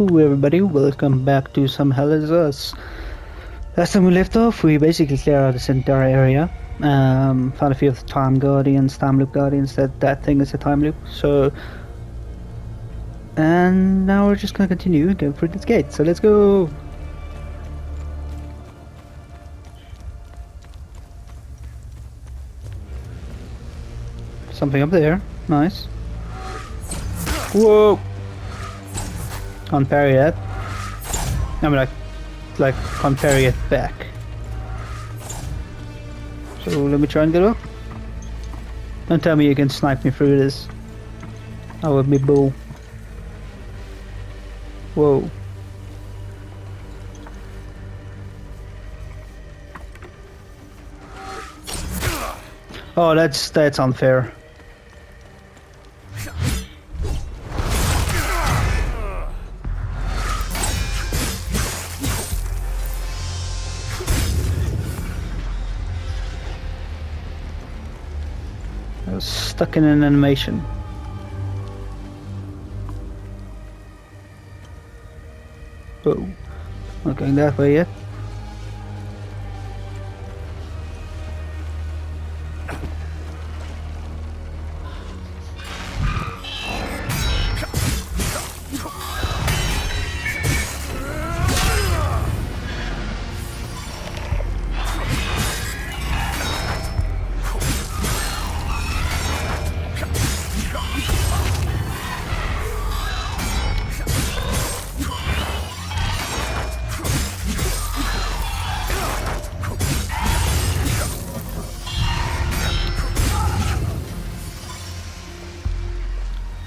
Hello everybody, welcome back to Some Hell Is Us. Last time we left off, we basically cleared out this entire area. Found a few of the time loop guardians, that thing is a time loop, so... And now we're just gonna continue going through this gate, so let's go! Something up there, nice. Whoa! Can't parry that. I mean, like can't parry it back. So let me try and get up. Don't tell me you can snipe me through this. That would be bull. Whoa. Oh, that's unfair. I was stuck in an animation. Oh, not going that way yet.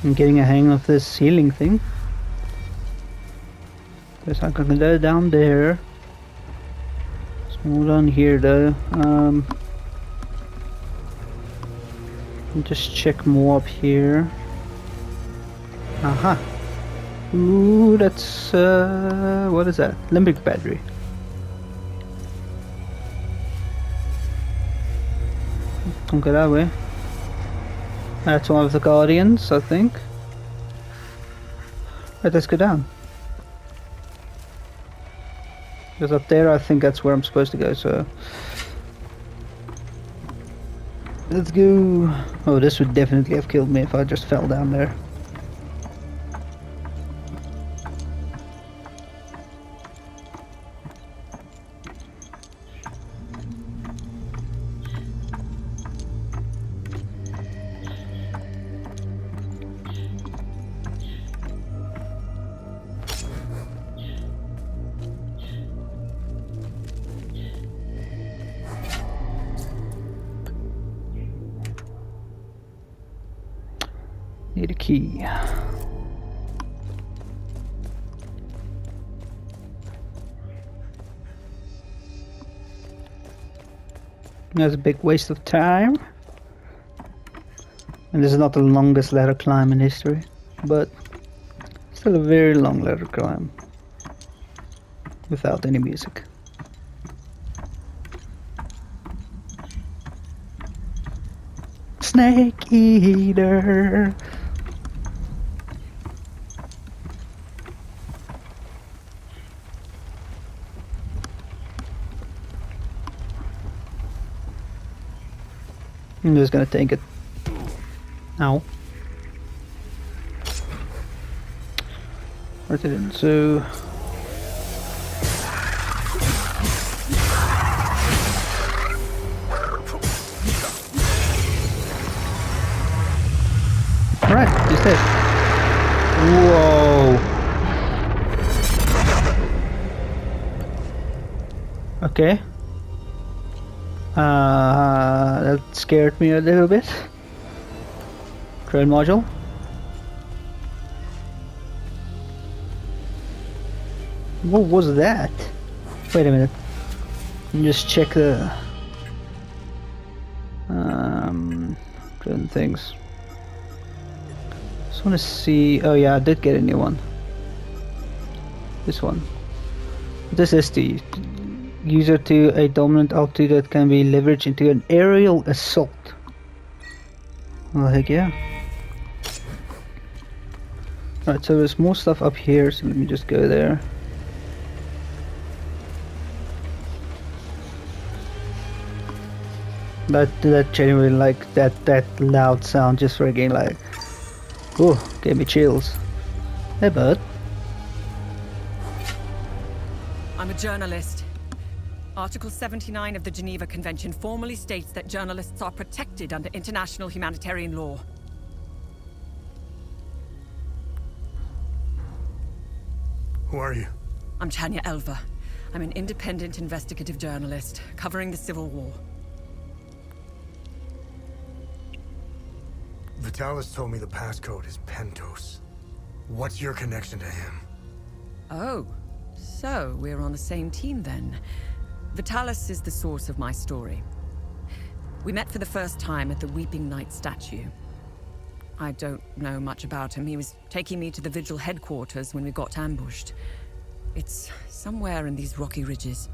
I'm getting a hang of this ceiling thing. Guess I can go down there. Let's move on here though. Just check more up here. Aha! Ooh, that's what is that? Limbic battery. Don't go that way. That's one of the guardians, I think. Right, let's go down. Because up there, I think that's where I'm supposed to go, so... Let's go... Oh, this would definitely have killed me if I just fell down there. Need a key. That's a big waste of time. And this is not the longest ladder climb in history, but still a very long ladder climb. Without any music. Snake eater. I'm just gonna take it. Ow. Where's it in? So... Alright, he's dead. Whoa. Okay. That scared me a little bit. Drone module. What was that? Wait a minute. Let me just check the drone things. Just want to see. Oh yeah, I did get a new one. This one. This is the user to a dominant altitude that can be leveraged into an aerial assault. Well, heck yeah. Right, so there's more stuff up here, so let me just go there. That genuinely, like, that loud sound just for a game, like, oh, gave me chills. Hey, bud. I'm a journalist. Article 79 of the Geneva Convention formally states that journalists are protected under international humanitarian law. Who are you? I'm Tanya Elva. I'm an independent investigative journalist covering the Civil War. Vitalis told me the passcode is Pentos. What's your connection to him? Oh, so we're on the same team then. Vitalis is the source of my story. We met for the first time at the Weeping Knight statue. I don't know much about him. He was taking me to the Vigil headquarters when we got ambushed. It's somewhere in these rocky ridges.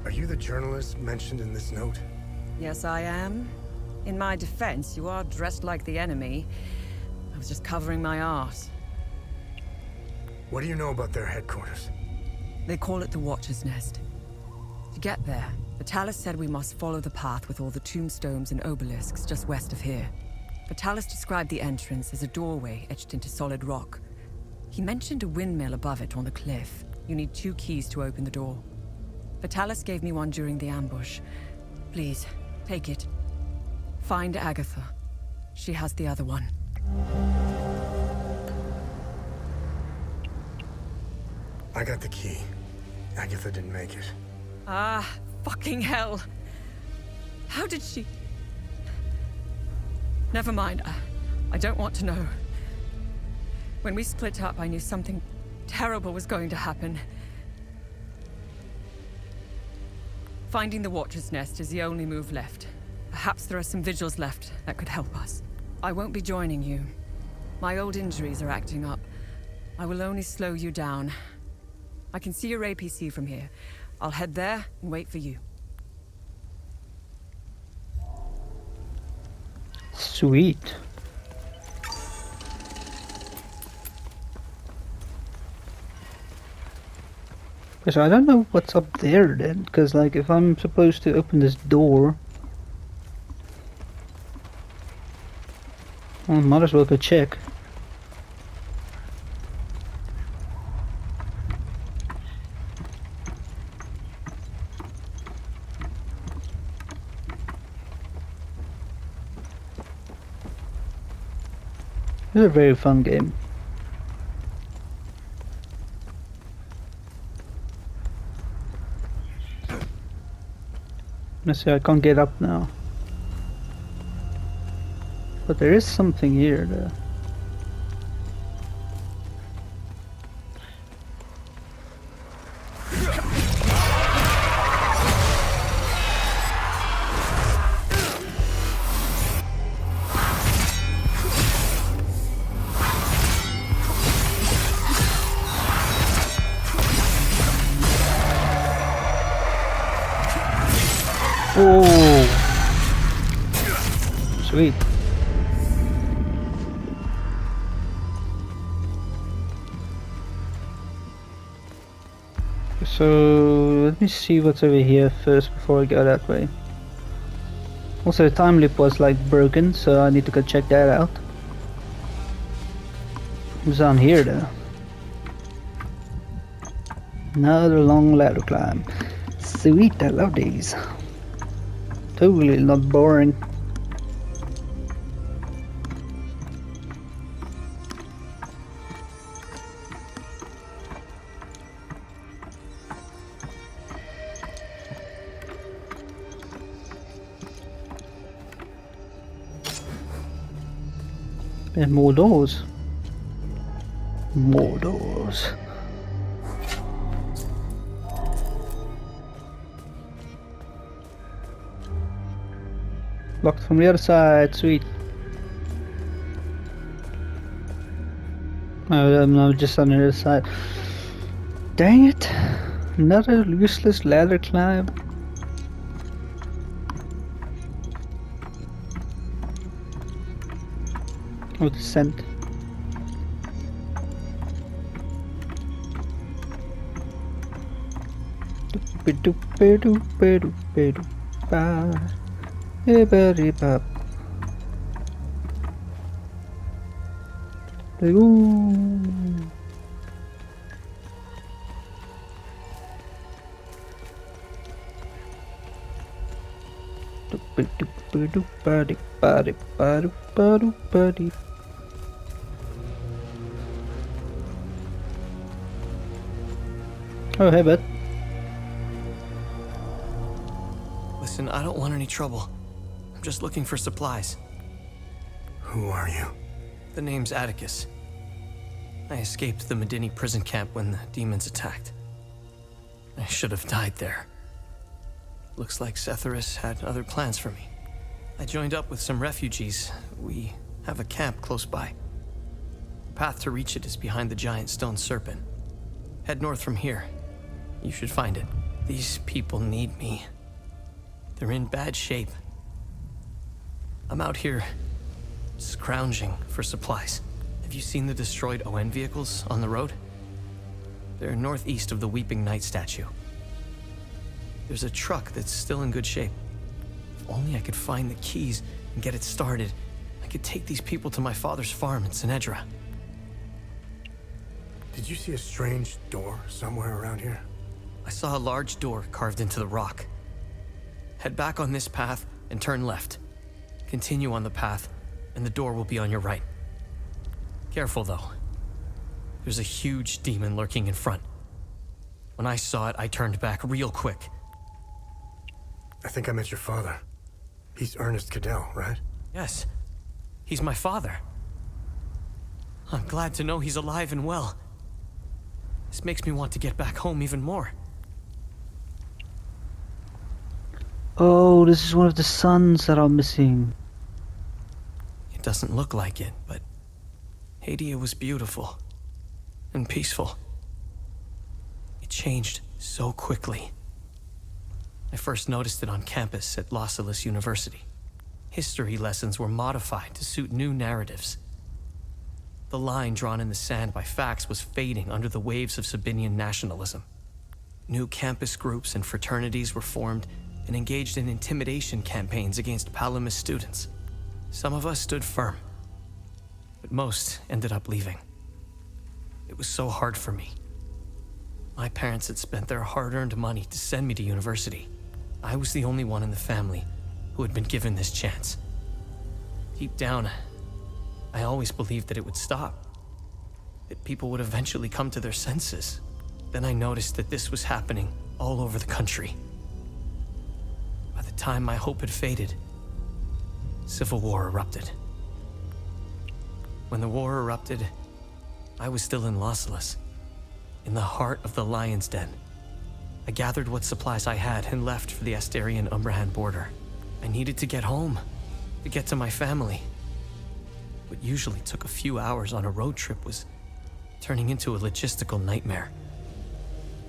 Are you the journalist mentioned in this note? Yes, I am. In my defense, you are dressed like the enemy. I was just covering my arse. What do you know about their headquarters? They call it the Watcher's Nest. To get there, Vitalis said we must follow the path with all the tombstones and obelisks just west of here. Vitalis described the entrance as a doorway etched into solid rock. He mentioned a windmill above it on the cliff. You need 2 keys to open the door. Vitalis gave me one during the ambush. Please, take it. Find Agatha. She has the other one. I got the key. Agatha didn't make it. Ah, fucking hell. How did she... Never mind. I don't want to know. When we split up, I knew something terrible was going to happen. Finding the Watcher's Nest is the only move left. Perhaps there are some vigils left that could help us. I won't be joining you. My old injuries are acting up. I will only slow you down. I can see your APC from here. I'll head there and wait for you. Sweet. Because I don't know what's up there then, because like if I'm supposed to open this door, I might as well go check. It's a very fun game. Let's see, I can't get up now. But there is something here though. Oh, sweet. So let me see what's over here first before I go that way. Also, the time loop was like broken, so I need to go check that out. What's down here though? Another long ladder climb. Sweet, I love these. Totally not boring. And more doors. More doors. Locked from the other side, sweet. Oh, no, just on the other side. Dang it! Another useless ladder climb. With the scent. Oh, hey, bud. Listen, I don't want any trouble. I'm just looking for supplies. Who are you? The name's Atticus. I escaped the Medini prison camp when the demons attacked. I should have died there. Looks like Setharus had other plans for me. I joined up with some refugees. We have a camp close by. The path to reach it is behind the giant stone serpent. Head north from here. You should find it. These people need me. They're in bad shape. I'm out here scrounging for supplies. Have you seen the destroyed ON vehicles on the road? They're northeast of the Weeping Knight statue. There's a truck that's still in good shape. If only I could find the keys and get it started, I could take these people to my father's farm in Sinedra. Did you see a strange door somewhere around here? I saw a large door carved into the rock. Head back on this path and turn left. Continue on the path, and the door will be on your right. Careful, though. There's a huge demon lurking in front. When I saw it, I turned back real quick. I think I met your father. He's Ernest Cadell, right? Yes, he's my father. I'm glad to know he's alive and well. This makes me want to get back home even more. Oh, this is one of the sons that are missing. It doesn't look like it, but Hadea was beautiful and peaceful. It changed so quickly. I first noticed it on campus at Los Angeles University. History lessons were modified to suit new narratives. The line drawn in the sand by facts was fading under the waves of Sabinian nationalism. New campus groups and fraternities were formed and engaged in intimidation campaigns against Palamas students. Some of us stood firm, but most ended up leaving. It was so hard for me. My parents had spent their hard-earned money to send me to university. I was the only one in the family who had been given this chance. Deep down, I always believed that it would stop, that people would eventually come to their senses. Then I noticed that this was happening all over the country. By the time my hope had faded, civil war erupted. When the war erupted, I was still in Los Angeles, in the heart of the Lion's Den. I gathered what supplies I had and left for the Asterian-Umbrahan border. I needed to get home, to get to my family. What usually took a few hours on a road trip was turning into a logistical nightmare.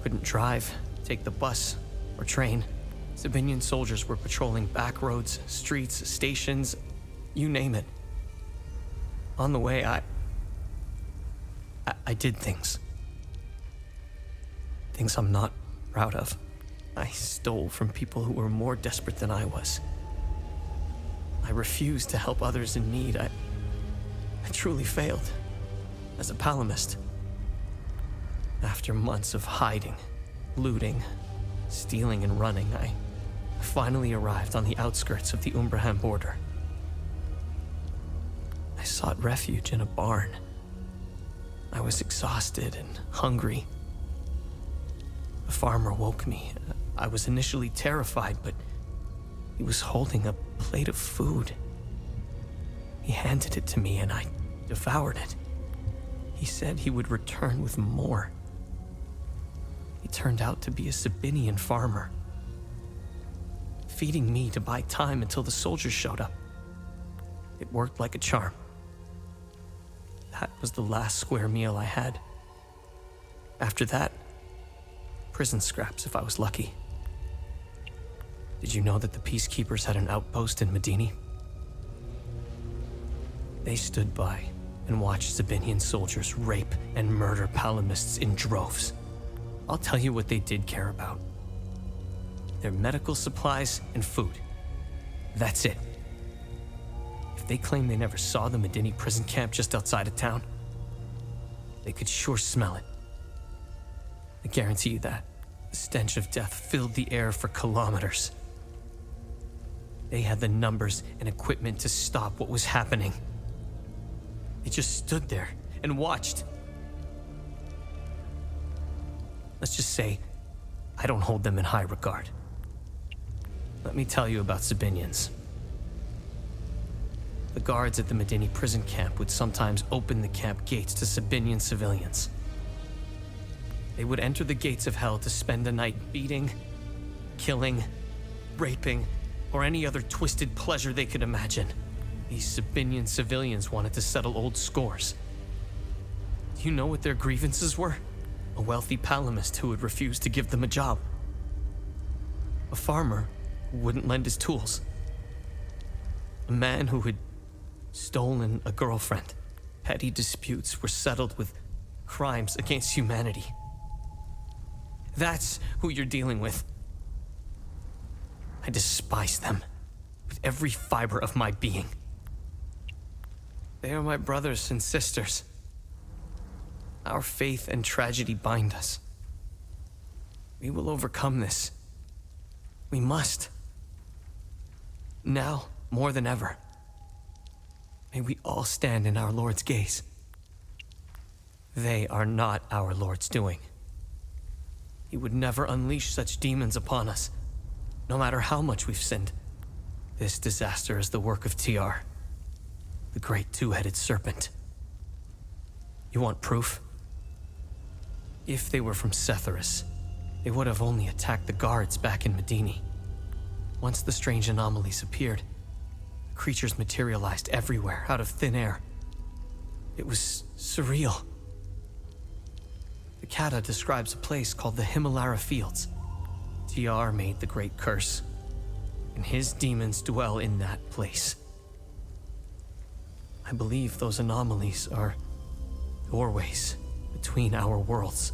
Couldn't drive, take the bus, or train. Sabinian soldiers were patrolling back roads, streets, stations, you name it. On the way, I did things. Things I'm not proud of. I stole from people who were more desperate than I was. I refused to help others in need. I truly failed as a palamist. After months of hiding, looting, stealing, and running, I finally arrived on the outskirts of the Umbrahan border. I sought refuge in a barn. I was exhausted and hungry. The farmer woke me. I was initially terrified, but he was holding a plate of food. He handed it to me and I devoured it. He said he would return with more. He turned out to be a Sabinian farmer, feeding me to buy time until the soldiers showed up. It worked like a charm. That was the last square meal I had. After that, prison scraps if I was lucky. Did you know that the peacekeepers had an outpost in Medini? They stood by and watched Sabinian soldiers rape and murder Palamists in droves. I'll tell you what they did care about. Their medical supplies and food. That's it. If they claim they never saw the Medini prison camp just outside of town, they could sure smell it. I guarantee you that. The stench of death filled the air for kilometers. They had the numbers and equipment to stop what was happening. They just stood there and watched. Let's just say, I don't hold them in high regard. Let me tell you about Sabinians. The guards at the Medini prison camp would sometimes open the camp gates to Sabinian civilians. They would enter the gates of hell to spend the night beating, killing, raping, or any other twisted pleasure they could imagine. These Sabinian civilians wanted to settle old scores. Do you know what their grievances were? A wealthy Palamist who would refuse to give them a job. A farmer who wouldn't lend his tools. A man who had stolen a girlfriend. Petty disputes were settled with crimes against humanity. That's who you're dealing with. I despise them with every fiber of my being. They are my brothers and sisters. Our faith and tragedy bind us. We will overcome this. We must. Now, more than ever. May we all stand in our Lord's gaze. They are not our Lord's doing. He would never unleash such demons upon us, no matter how much we've sinned. This disaster is the work of TR, the great two-headed serpent. You want proof? If they were from Setharis, they would have only attacked the guards back in Medini. Once the strange anomalies appeared, creatures materialized everywhere out of thin air. It was surreal. The Kata describes a place called the Himalara Fields. TR made the great curse, and his demons dwell in that place. I believe those anomalies are doorways between our worlds.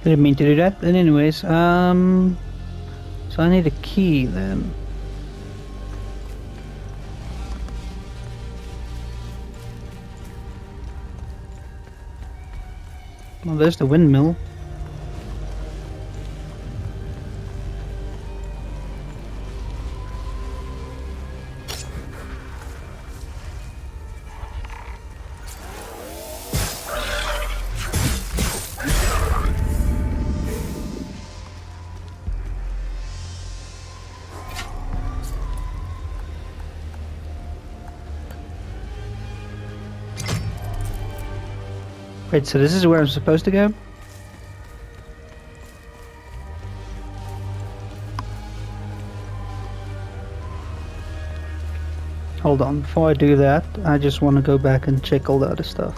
Didn't mean to do that, but anyways, so I need a key then. Well, there's the windmill. Wait, so this is where I'm supposed to go? Hold on, before I do that, I just want to go back and check all the other stuff.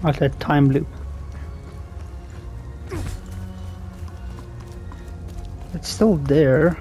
What's that time loop? It's still there.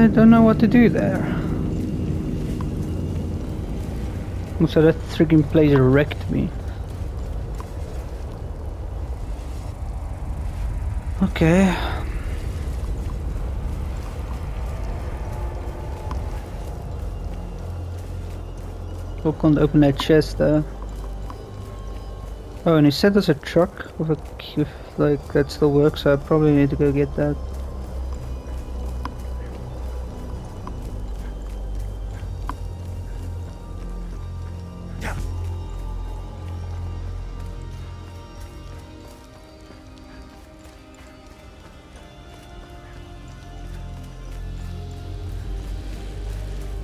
don't know what to do there. So that freaking place wrecked me. Okay. We can't open that chest though. Oh, and he said there's a truck with a with, like that still works, so I probably need to go get that.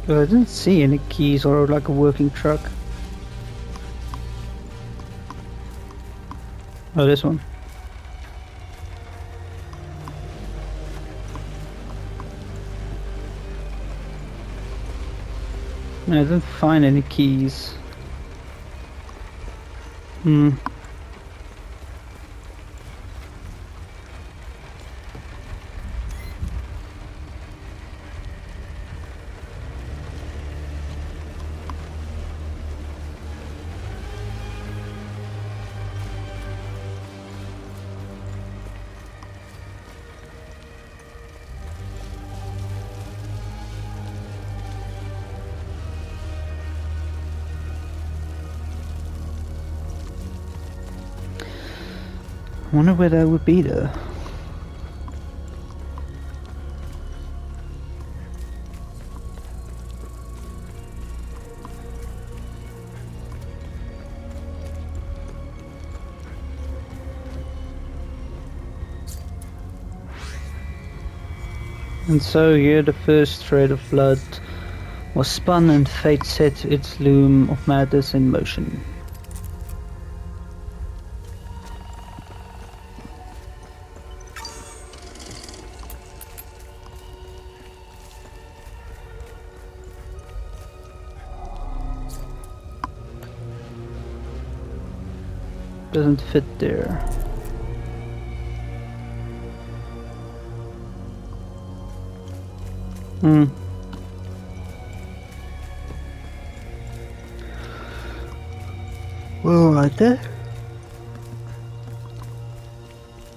But I didn't see any keys or like a working truck. Oh, this one. I didn't find any keys. I wonder where that would be though. And so here the first thread of blood was spun and fate set its loom of madness in motion. Doesn't fit there. Well, right there.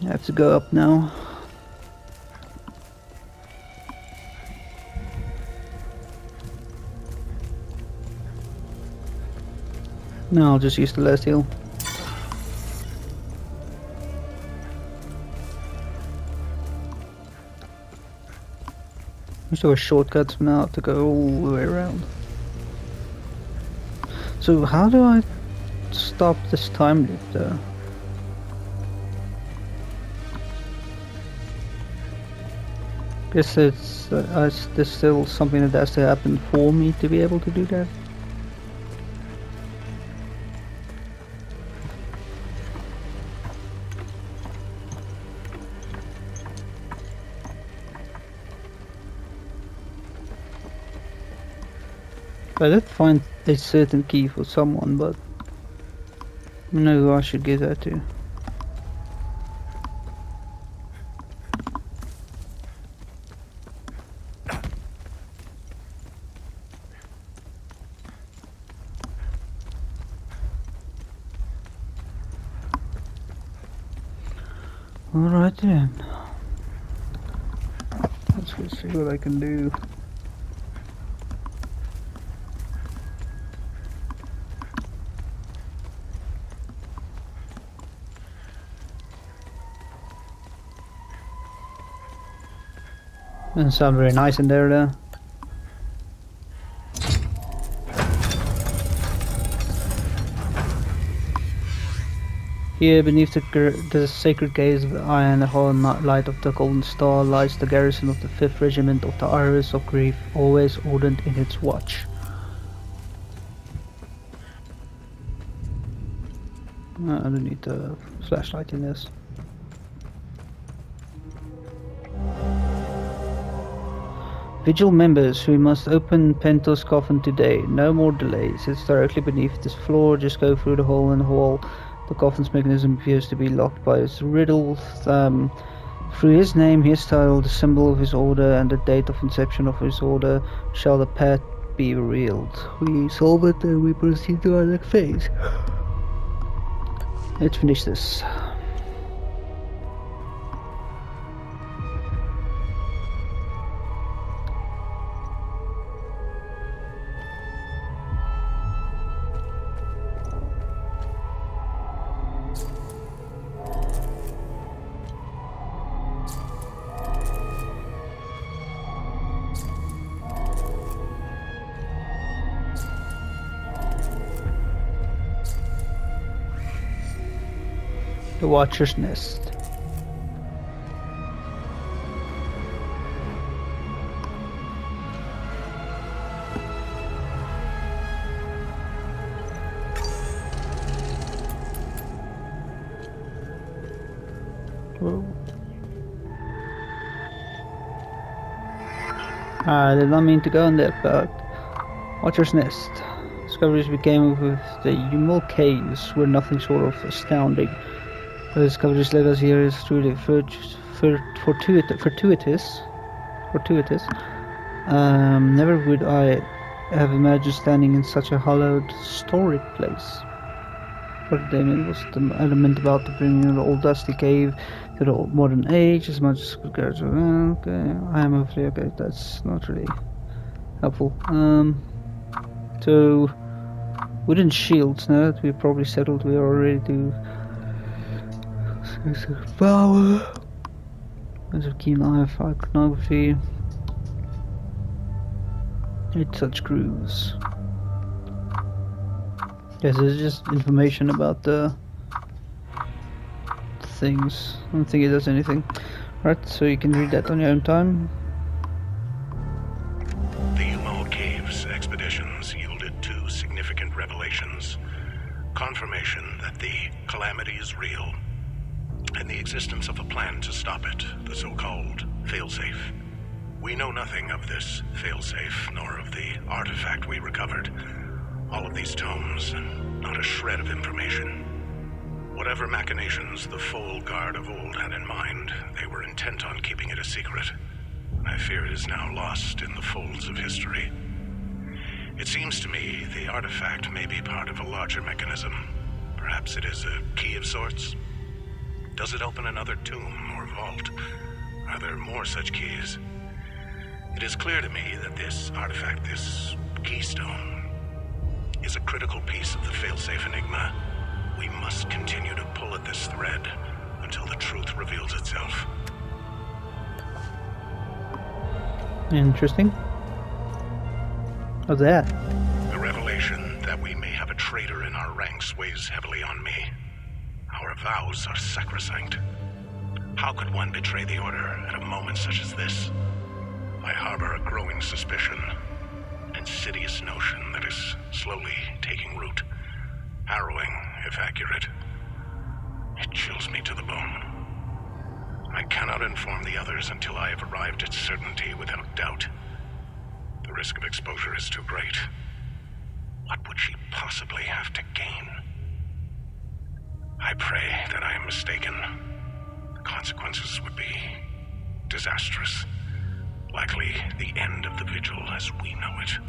I have to go up now. No, I'll just use the last heal. There's always shortcuts from now to go all the way around. So how do I stop this time loop though? Guess it's there's still something that has to happen for me to be able to do that. I did find a certain key for someone, but I don't know who I should give that to. Alright then. Let's go see what I can do. Doesn't sound very nice in there though. Here beneath the sacred gaze of the eye and the whole light of the golden star lies the garrison of the 5th Regiment of the Iris of Grief, always ordered in its watch. I don't need the flashlight in this. Vigil members, we must open Pento's coffin today. No more delays. It's directly beneath this floor. Just go through the hole in the wall. The coffin's mechanism appears to be locked by its riddled Through his name, his title, the symbol of his order, and the date of inception of his order shall the path be revealed. We solve it and we proceed to our next phase. Let's finish this. The Watcher's Nest. Whoa. I did not mean to go in there, but Watcher's Nest. Discoveries became with the Umul Caves were nothing short of astounding. The discoveries led us here is truly fortuitous. Never would I have imagined standing in such a hallowed, storied place. What Damien was the element about to bring the old dusty cave to the old modern age as much as regards. Okay, I am hopefully okay. That's not really helpful. So wooden shields. Now that we've probably settled, we are ready to. Power. There's a keen eye for iconography. 8 such grooves. Yes, it's just information about the things. I don't think it does anything. Right, so you can read that on your own time. The Umul Caves expeditions yielded 2 significant revelations. Confirmation that the calamity is real, and the existence of a plan to stop it, the so-called failsafe. We know nothing of this failsafe, nor of the artifact we recovered. All of these tomes, and not a shred of information. Whatever machinations the full guard of old had in mind, they were intent on keeping it a secret. I fear it is now lost in the folds of history. It seems to me the artifact may be part of a larger mechanism. Perhaps it is a key of sorts? Does it open another tomb or vault? Are there more such keys? It is clear to me that this artifact, this keystone, is a critical piece of the failsafe enigma. We must continue to pull at this thread until the truth reveals itself. Interesting. What's that? The revelation that we may have a traitor in our ranks weighs heavily on me. Our vows are sacrosanct. How could one betray the Order at a moment such as this? I harbor a growing suspicion, an insidious notion that is slowly taking root. Harrowing, if accurate. It chills me to the bone. I cannot inform the others until I have arrived at certainty without doubt. The risk of exposure is too great. What would she possibly have to gain? I pray that I am mistaken. The consequences would be disastrous. Likely the end of the vigil as we know it.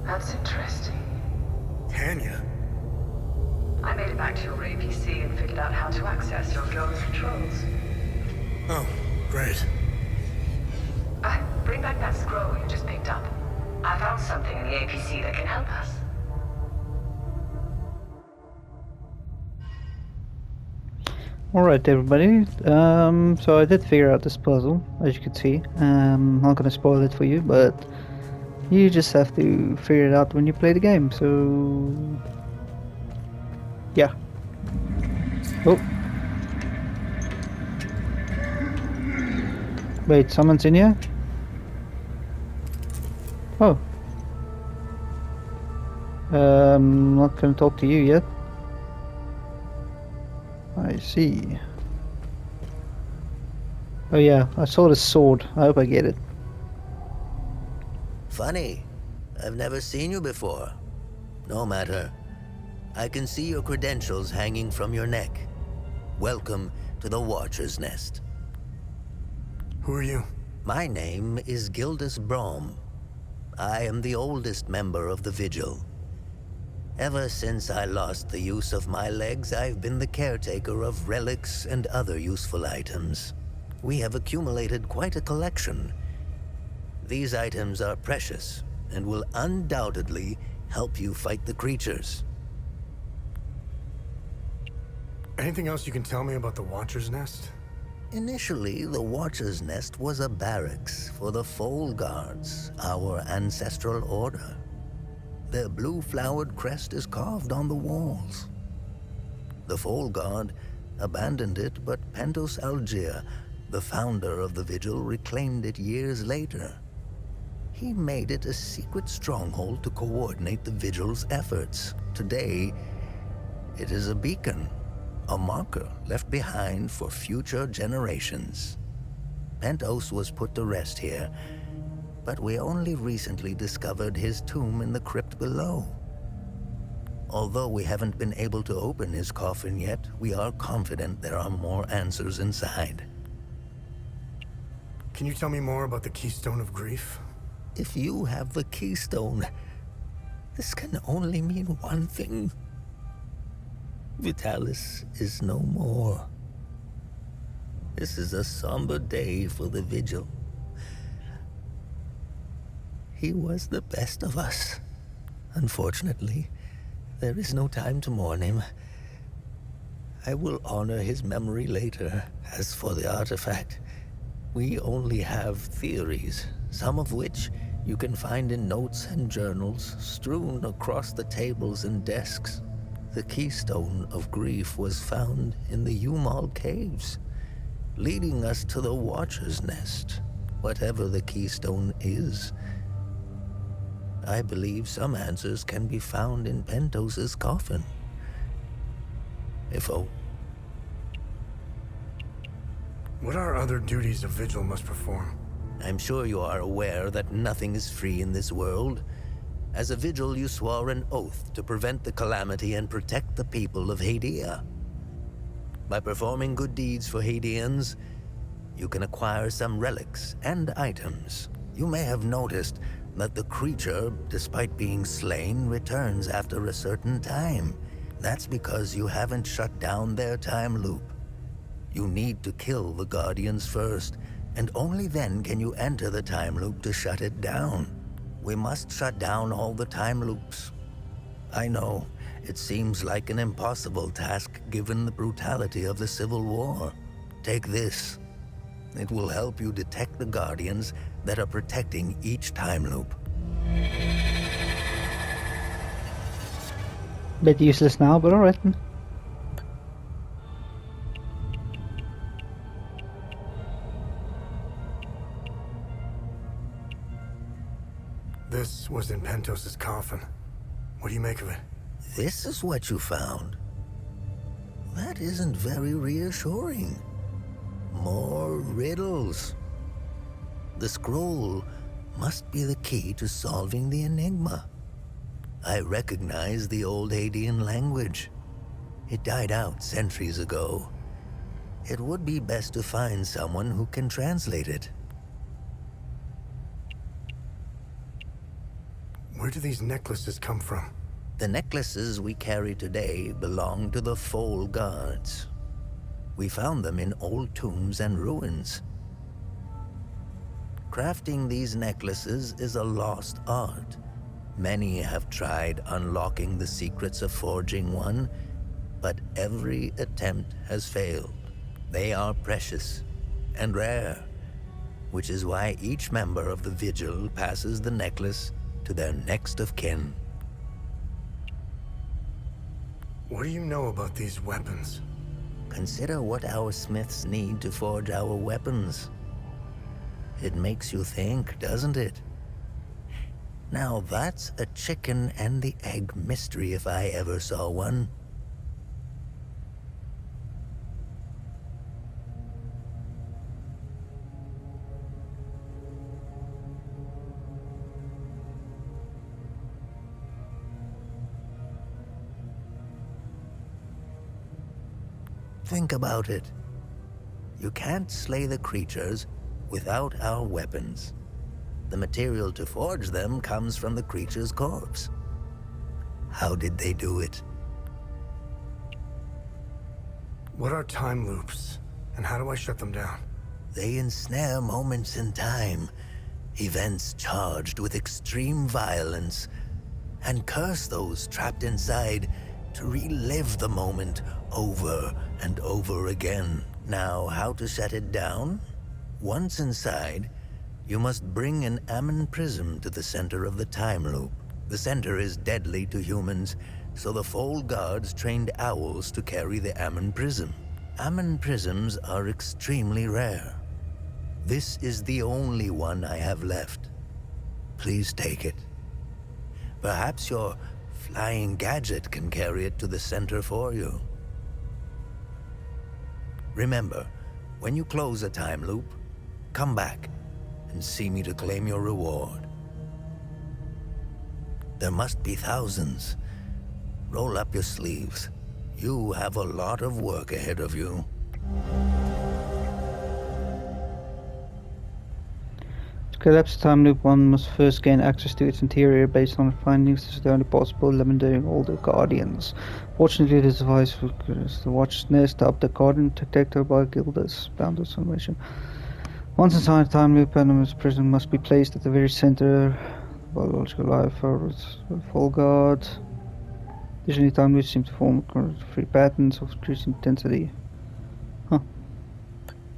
That's interesting. Tanya? figured out how to access your global controls. Oh, great. Bring back that scroll you just picked up. I found something in the APC that can help us. Alright everybody, so I did figure out this puzzle, as you can see. I'm not gonna spoil it for you, but you just have to figure it out when you play the game, so... yeah. Oh. Wait, someone's in here? Oh. Not gonna talk to you yet. I see. Oh yeah, I saw the sword. I hope I get it. Funny. I've never seen you before. No matter. I can see your credentials hanging from your neck. Welcome to the Watcher's Nest. Who are you? My name is Gildas Brom. I am the oldest member of the Vigil. Ever since I lost the use of my legs, I've been the caretaker of relics and other useful items. We have accumulated quite a collection. These items are precious and will undoubtedly help you fight the creatures. Anything else you can tell me about the Watcher's Nest? Initially, the Watcher's Nest was a barracks for the Foal Guards, our ancestral order. Their blue-flowered crest is carved on the walls. The Foal Guard abandoned it, but Pentos Algier, the founder of the Vigil, reclaimed it years later. He made it a secret stronghold to coordinate the Vigil's efforts. Today, it is a beacon, a marker left behind for future generations. Pentos was put to rest here, but we only recently discovered his tomb in the crypt below. Although we haven't been able to open his coffin yet, we are confident there are more answers inside. Can you tell me more about the Keystone of Grief? If you have the keystone, this can only mean one thing. Vitalis is no more. This is a somber day for the Vigil. He was the best of us. Unfortunately, there is no time to mourn him. I will honor his memory later. As for the artifact, we only have theories, some of which you can find in notes and journals strewn across the tables and desks. The Keystone of Grief was found in the Umal Caves, leading us to the Watcher's Nest, whatever the Keystone is. I believe some answers can be found in Pentos's coffin. What are other duties a Vigil must perform? I'm sure you are aware that nothing is free in this world. As a Vigil, you swore an oath to prevent the calamity and protect the people of Hadea. By performing good deeds for Hadeans, you can acquire some relics and items. You may have noticed that the creature, despite being slain, returns after a certain time. That's because you haven't shut down their time loop. You need to kill the Guardians first, and only then can you enter the time loop to shut it down. We must shut down all the time loops. I know, it seems like an impossible task given the brutality of the Civil War. Take this. It will help you detect the Guardians that are protecting each time loop. Bit useless now, but alright. This was in Pentos's coffin. What do you make of it? This is what you found. That isn't very reassuring. More riddles. The scroll must be the key to solving the enigma. I recognize the old Hadean language. It died out centuries ago. It would be best to find someone who can translate it. Where do these necklaces come from? The necklaces we carry today belong to the Foal Guards. We found them in old tombs and ruins. Crafting these necklaces is a lost art. Many have tried unlocking the secrets of forging one, but every attempt has failed. They are precious and rare, which is why each member of the Vigil passes the necklace to their next of kin. What do you know about these weapons? Consider what our smiths need to forge our weapons. It makes you think, doesn't it? Now that's a chicken and the egg mystery if I ever saw one. Think about it. You can't slay the creatures without our weapons. The material to forge them comes from the creature's corpse. How did they do it? What are time loops, and how do I shut them down? They ensnare moments in time, events charged with extreme violence, and curse those trapped inside to relive the moment over and over again. Now, how to shut it down? Once inside, you must bring an Ammon prism to the center of the time loop. The center is deadly to humans, so the Foal Guards trained owls to carry the Ammon prism. Ammon prisms are extremely rare. This is the only one I have left. Please take it. Perhaps your flying gadget can carry it to the center for you. Remember, when you close a time loop, come back and see me to claim your reward. There must be thousands. Roll up your sleeves. You have a lot of work ahead of you. To collapse the time loop, one must first gain access to its interior. Based on the findings, this is the only possible, eliminating all the Guardians. Fortunately, this device is the Watcher's Nest up the Guardian detector by Gilda's bound information. Once inside the time loop, Animus prison must be placed at the very center. Biological life for Foal Guard. Additionally, time loops seem to form free patterns of increasing intensity. Huh.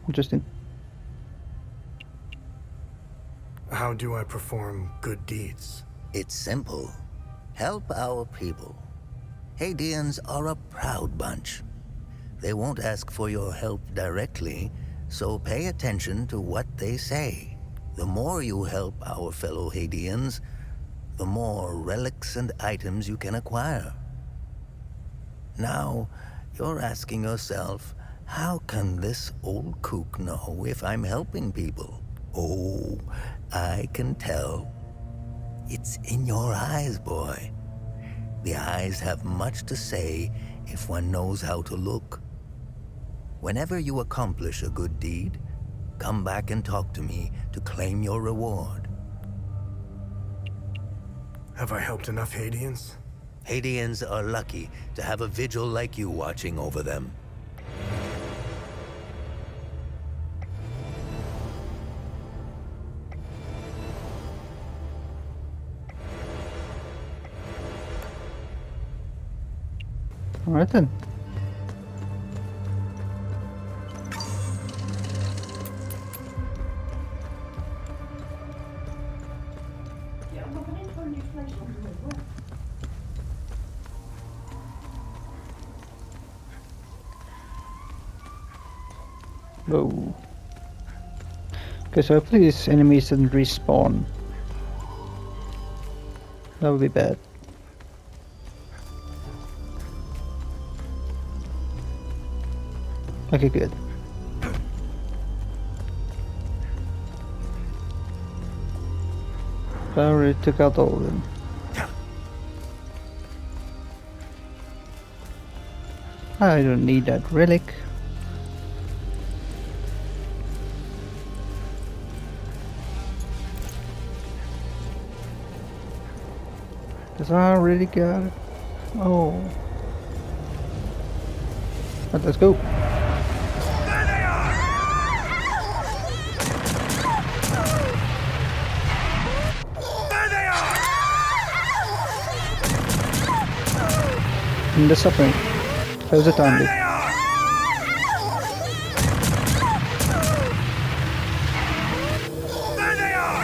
Interesting. How do I perform good deeds? It's simple. Help our people. Hadeans are a proud bunch. They won't ask for your help directly, so pay attention to what they say. The more you help our fellow Hadeans, the more relics and items you can acquire. Now, you're asking yourself, how can this old kook know if I'm helping people? Oh, I can tell. It's in your eyes, boy. The eyes have much to say if one knows how to look. Whenever you accomplish a good deed, come back and talk to me to claim your reward. Have I helped enough Hadeans? Hadeans are lucky to have a vigil like you watching over them. Alright then. Whoa. Okay, so hopefully these enemies didn't respawn. That would be bad. Okay, good. I already took out all of them. I don't need that relic. Cause I already got it. Oh. Right, let's go. There they are! There they are! In the suffering. How's the time, There dude? they are! There they are!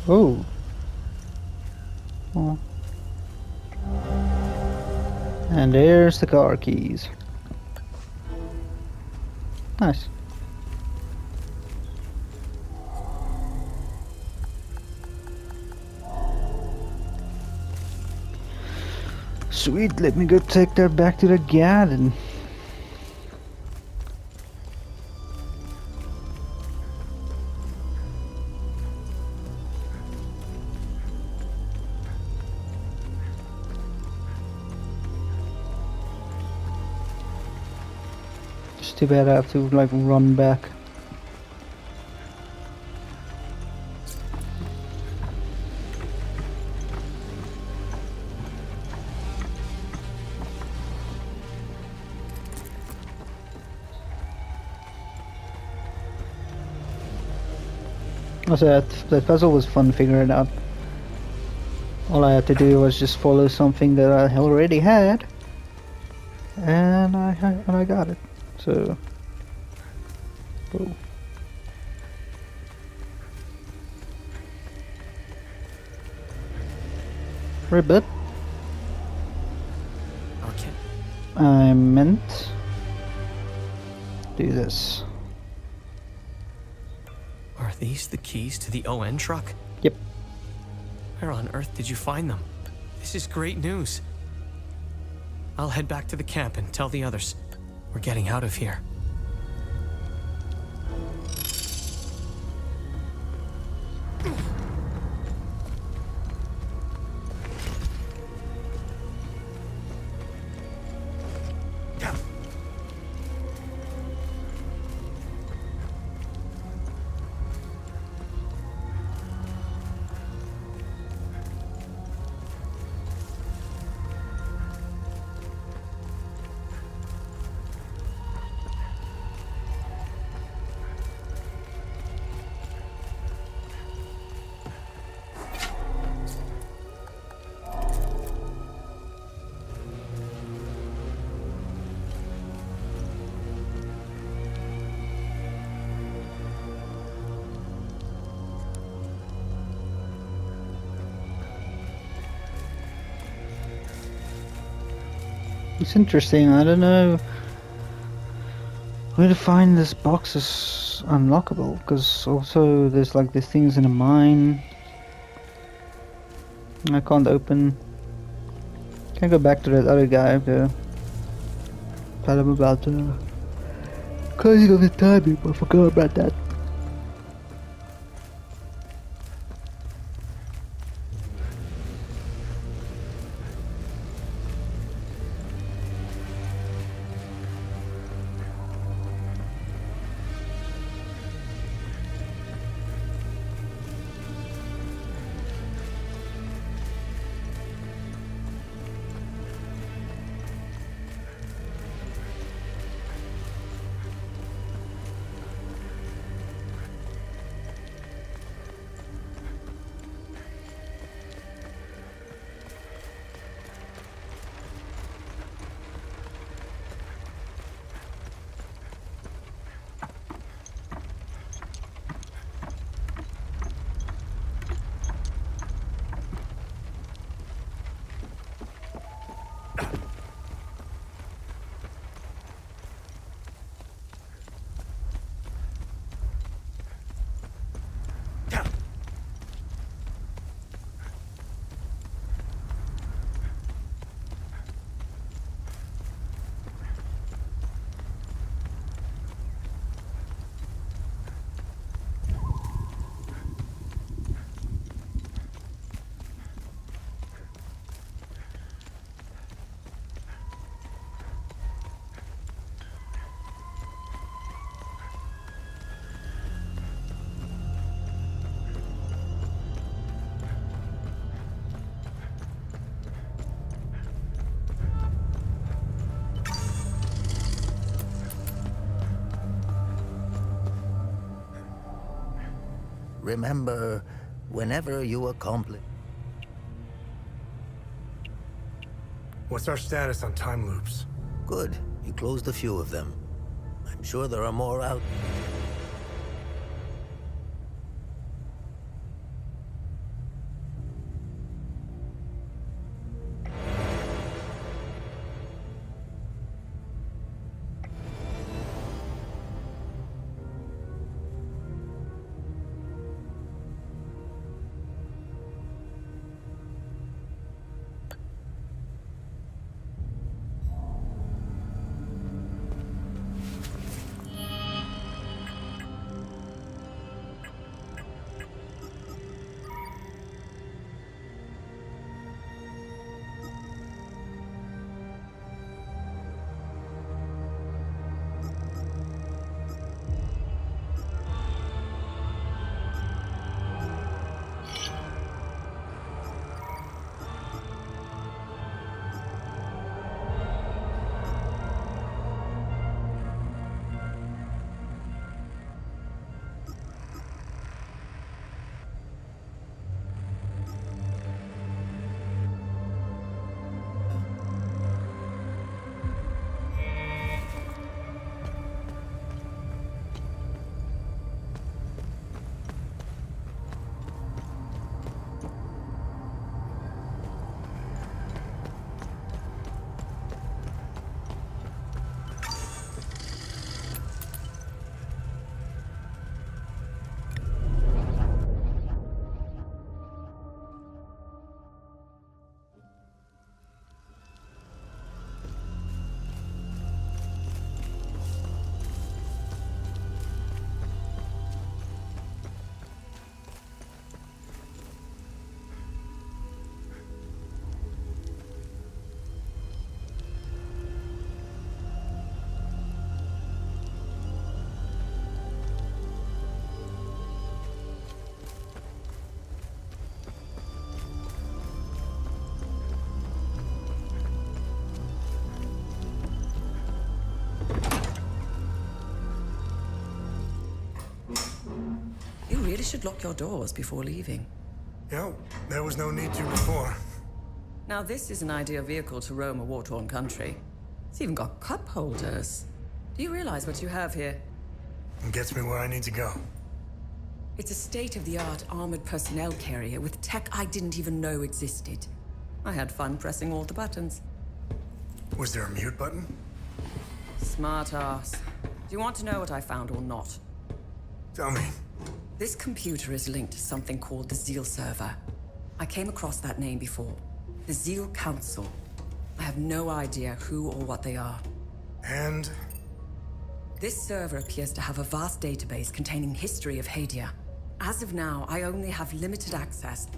Oh. Oh. And there's the car keys. Nice. Sweet, let me go take that back to the garden. It's too bad I have to like run back. Also, that puzzle was fun figuring out. All I had to do was just follow something that I already had, and I got it. So, whoa. Ribbit. Okay. I meant do this. Are these the keys to the ON truck? Yep. Where on earth did you find them? This is great news. I'll head back to the camp and tell the others. We're getting out of here. It's interesting. I don't know where to find this box is unlockable, because also there's like these things in the mine I can't open. Can't go back to that other guy to tell him about the closing of the timing. I forgot about that. Remember, whenever you accomplish... What's our status on time loops? Good. You closed a few of them. I'm sure there are more out... You really should lock your doors before leaving. Yo, there was no need to before. Now this is an ideal vehicle to roam a war-torn country. It's even got cup holders. Do you realize what you have here? It gets me where I need to go. It's a state-of-the-art armored personnel carrier with tech I didn't even know existed. I had fun pressing all the buttons. Was there a mute button? Smart ass. Do you want to know what I found or not? Tell me. This computer is linked to something called the Zeal server. I came across that name before. The Zeal Council. I have no idea who or what they are. And? This server appears to have a vast database containing history of Hadea. As of now, I only have limited access.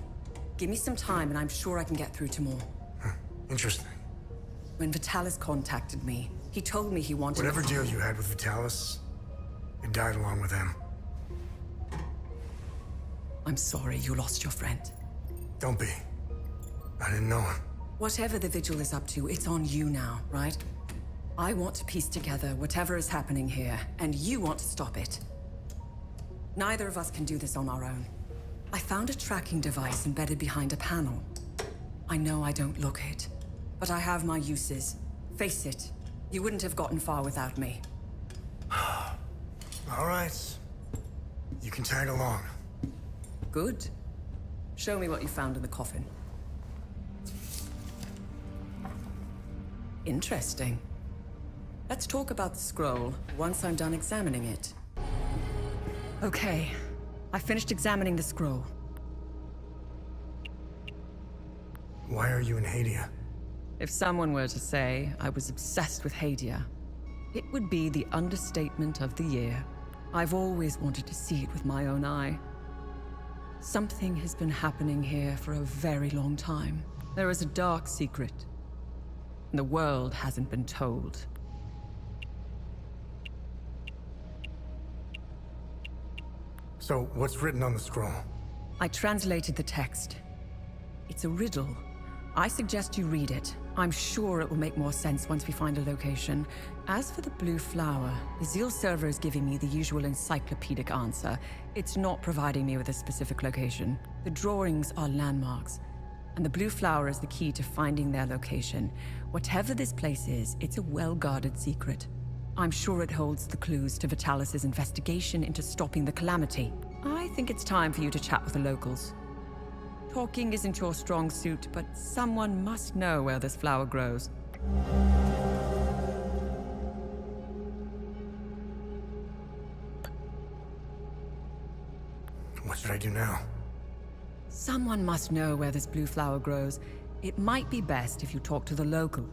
Give me some time and I'm sure I can get through to more. Interesting. When Vitalis contacted me, he told me he wanted... Whatever deal you had with Vitalis, it died along with him. I'm sorry you lost your friend. Don't be. I didn't know him. Whatever the Vigil is up to, it's on you now, right? I want to piece together whatever is happening here, and you want to stop it. Neither of us can do this on our own. I found a tracking device embedded behind a panel. I know I don't look it, but I have my uses. Face it, you wouldn't have gotten far without me. All right. You can tag along. Good. Show me what you found in the coffin. Interesting. Let's talk about the scroll once I'm done examining it. Okay, I finished examining the scroll. Why are you in Hadea? If someone were to say I was obsessed with Hadea, it would be the understatement of the year. I've always wanted to see it with my own eye. Something has been happening here for a very long time. There is a dark secret, and the world hasn't been told. So, what's written on the scroll? I translated the text. It's a riddle. I suggest you read it, I'm sure it will make more sense once we find a location. As for the blue flower, the Zeal server is giving me the usual encyclopedic answer. It's not providing me with a specific location. The drawings are landmarks, and the blue flower is the key to finding their location. Whatever this place is, it's a well-guarded secret. I'm sure it holds the clues to Vitalis' investigation into stopping the calamity. I think it's time for you to chat with the locals. Talking isn't your strong suit, but someone must know where this flower grows. What should I do now? Someone must know where this blue flower grows. It might be best if you talk to the local.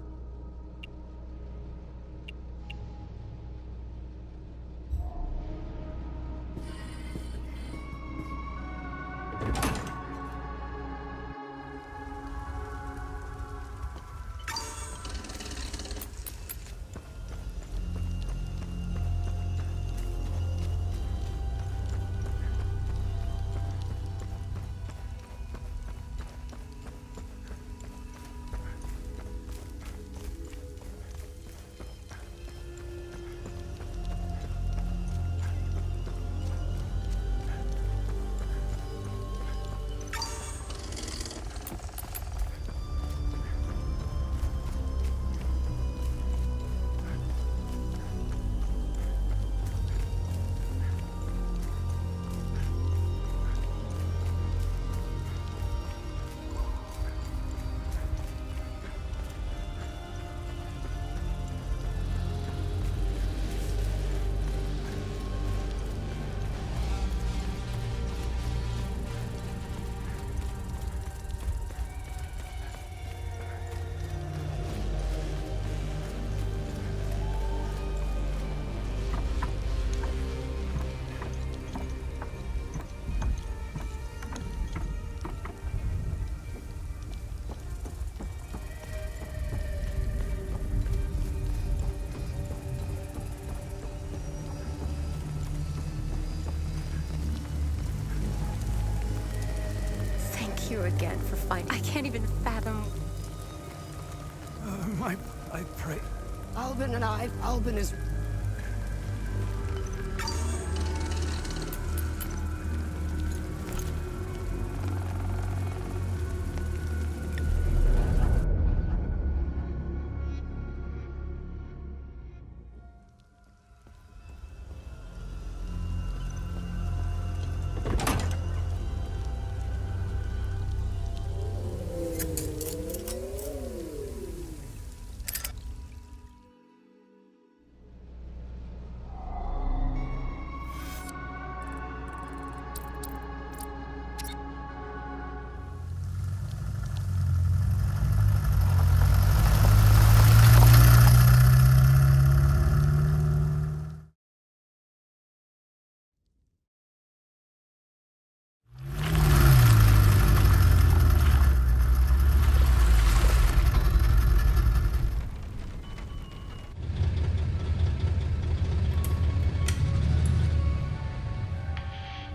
You again for finding. I can't even fathom. I pray. Albin is.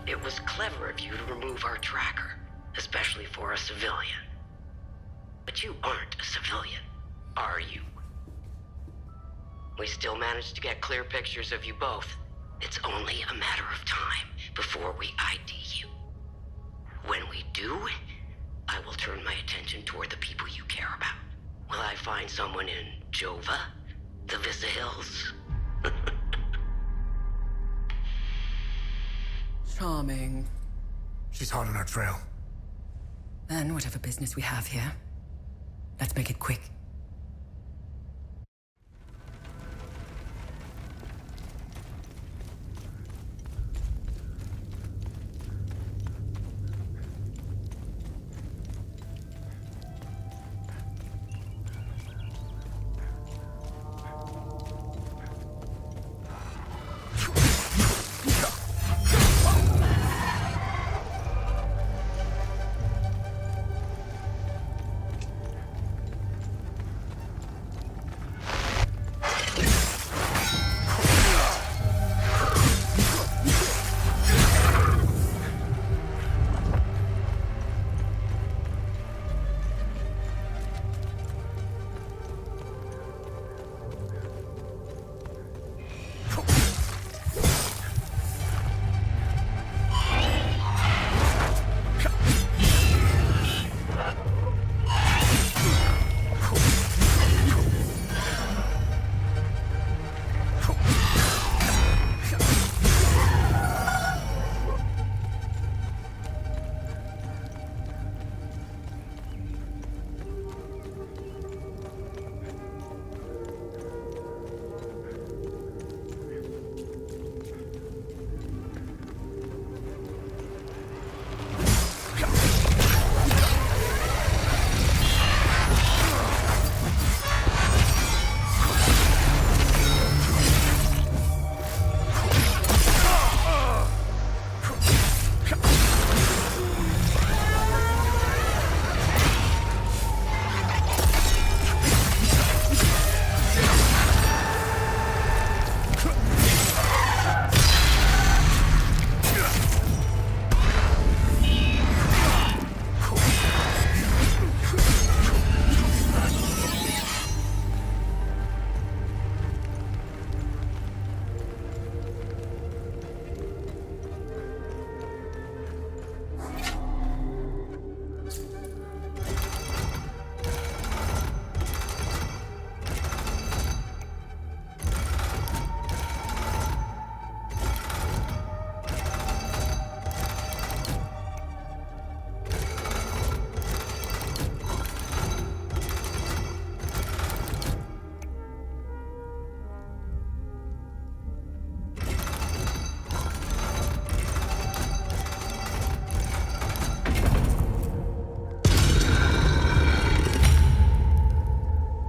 It was clever of you to remove our tracker, especially for a civilian. But you aren't a civilian, are you? We still managed to get clear pictures of you both. It's only a matter of time before we ID you. When we do, I will turn my attention toward the people you care about. Will I find someone in Jova? The Vista Hills? Charming. She's hot on our trail. Then whatever business we have here, let's make it quick.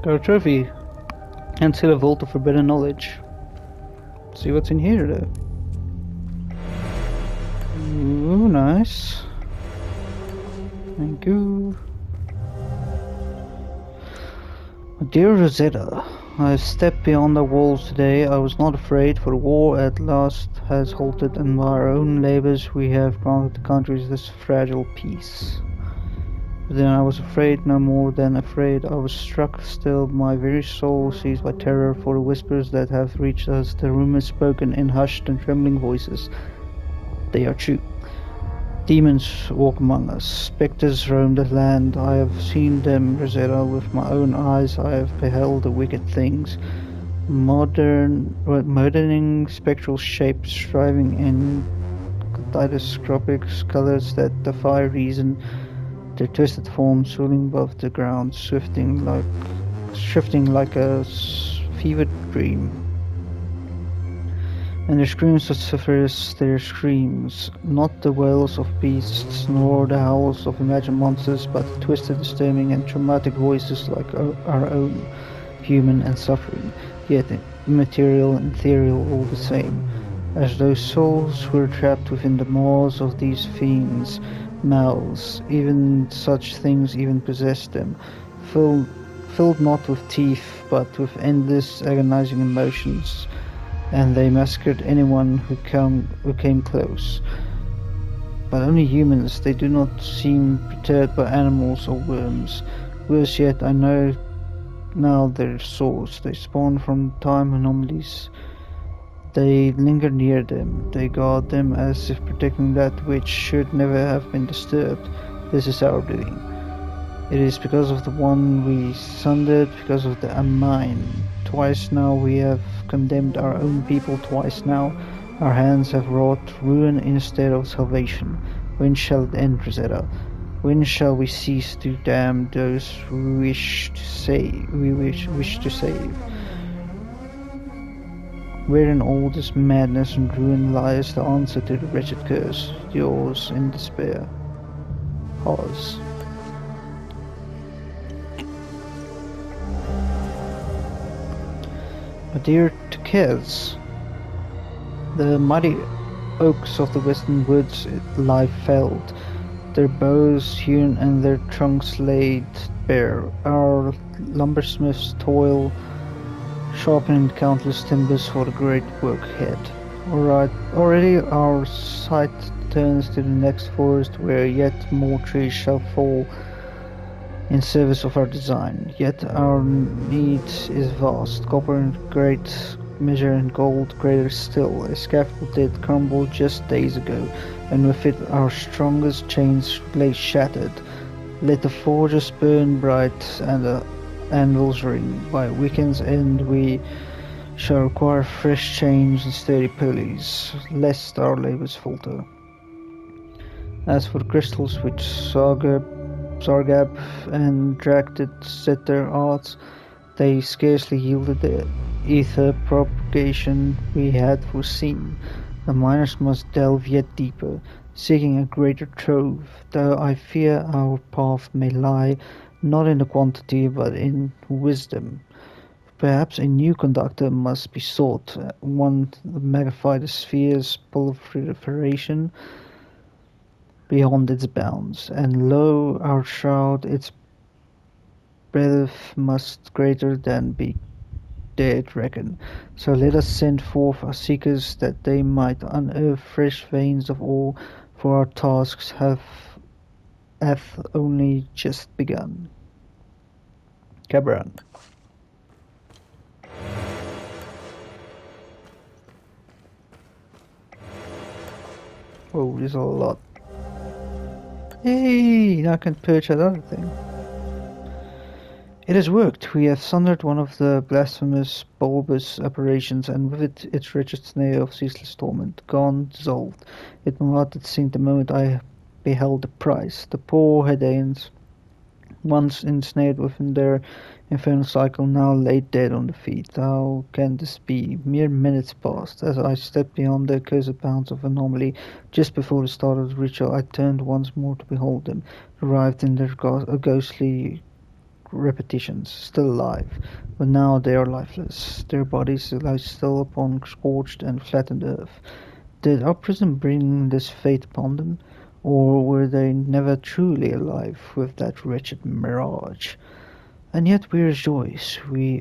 Got a trophy. And still a vault of forbidden knowledge. See what's in here though. Ooh, nice. Thank you. Dear Rosetta, I stepped beyond the walls today. I was not afraid, for the war at last has halted, and by our own labors we have granted the countries this fragile peace. But then I was afraid, no more than afraid. I was struck still, my very soul seized by terror, for the whispers that have reached us, the rumors spoken in hushed and trembling voices, they are true. Demons walk among us, spectres roam the land. I have seen them, Rosetta, with my own eyes. I have beheld the wicked things, murdering spectral shapes, striving in kaleidoscopic colors that defy reason. Their twisted forms swirling above the ground, shifting like a fevered dream. And their screams are suffers their screams, not the wails of beasts, nor the howls of imagined monsters, but twisted, disturbing, and traumatic voices like our own, human and suffering, yet immaterial and ethereal all the same, as though souls were trapped within the maws of these fiends' mouths. Even such things even possessed them, filled not with teeth, but with endless, agonizing emotions. And they massacred anyone who came close. But only humans, they do not seem perturbed by animals or worms. Worse yet, I know now their source. They spawn from time anomalies. They linger near them. They guard them as if protecting that which should never have been disturbed. This is our doing. It is because of the one we sundered, because of the mine. Twice now we have condemned our own people, twice now our hands have wrought ruin instead of salvation. When shall it end, Rosetta? When shall we cease to damn those we wish to save? Where in all this madness and ruin lies the answer to the wretched curse? Yours in despair. Pause. My dear Tukez, the mighty oaks of the western woods lie felled, their boughs hewn and their trunks laid bare. Our lumbersmiths toil, sharpening countless timbers for the great work ahead. Already our sight turns to the next forest, where yet more trees shall fall in service of our design. Yet our need is vast, copper in great measure and gold greater still. A scaffold did crumble just days ago, and with it our strongest chains lay shattered. Let the forges burn bright and the anvils ring. By weekend's end we shall require fresh chains and sturdy pulleys, lest our labors falter. As for the crystals which Sargab and Dracted set their arts, they scarcely yielded the ether propagation we had foreseen. The miners must delve yet deeper, seeking a greater trove, though I fear our path may lie not in the quantity but in wisdom. Perhaps a new conductor must be sought, one to magnify the sphere's proliferation beyond its bounds, and lo, our shroud, its breadth must greater than be dared reckon. So let us send forth our seekers, that they might unearth fresh veins of ore, for our tasks hath only just begun. Cabran. Oh, there's a lot. Yay! Now I can perch that other thing. It has worked. We have sundered one of the blasphemous, bulbous apparitions, and with it its wretched snare of ceaseless torment. Gone, dissolved. It my heart that seemed the moment I beheld the price. The poor Hadeans, once ensnared within their infernal cycle, now laid dead on the feet. How can this be? Mere minutes passed. As I stepped beyond the accursed bounds of anomaly, just before the start of the ritual, I turned once more to behold them, arrived in their ghostly repetitions, still alive, but now they are lifeless. Their bodies lie still upon scorched and flattened earth. Did our prison bring this fate upon them, or were they never truly alive with that wretched mirage? And yet we rejoice,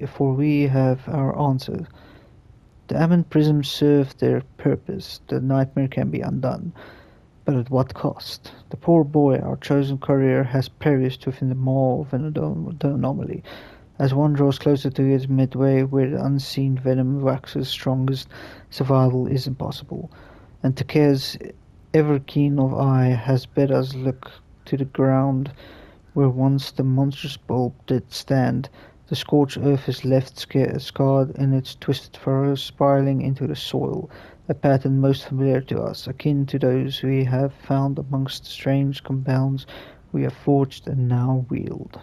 for we have our answer. The Ammon prisms serve their purpose. The nightmare can be undone. But at what cost? The poor boy, our chosen courier, has perished within the maw of the anomaly. As one draws closer to its midway, where the unseen venom waxes strongest, survival is impossible. And Take's ever keen of eye has bid us look to the ground where once the monstrous bulb did stand. The scorched earth is left scarred in its twisted furrows, spiraling into the soil, a pattern most familiar to us, akin to those we have found amongst the strange compounds we have forged and now wield.